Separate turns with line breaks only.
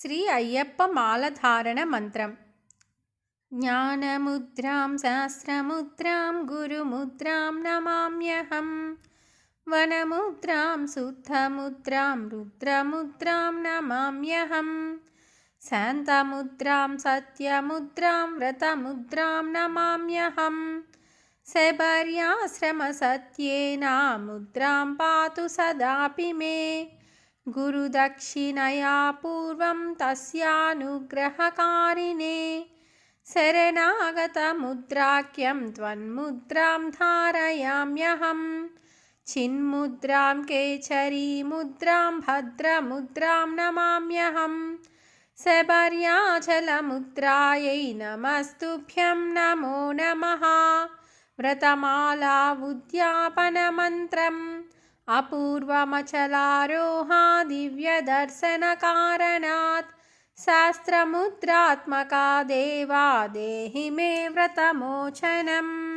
श्री अय्यप्पमालधारणमन्त्रम्। ज्ञानमुद्रां सहस्रमुद्रां गुरुमुद्रां नमाम्यहम्। वनमुद्रां शुद्धमुद्रां रुद्रमुद्रां नमाम्यहम्। शान्तमुद्रां सत्यमुद्रां व्रतमुद्रां नमाम्यहम्। शबर्याश्रमसत्येन मुद्रां पातु सदापि मे। गुरुदक्षिणया पूर्वं तस्यानुग्रहकारिणे। शरणागतमुद्राख्यं त्वन्मुद्रां धारयाम्यहम्। चिन्मुद्रां केचरीमुद्रां भद्रमुद्रां नमाम्यहम्। शबर्याचलमुद्रायै नमस्तुभ्यं नमो नमः। व्रतमाला उद्यापनमन्त्रम् अपूर्वमचलारोहा दिव्यदर्शनकारणात्। शास्त्रमुद्रात्मका देवा देहि मे व्रतमोचनम्।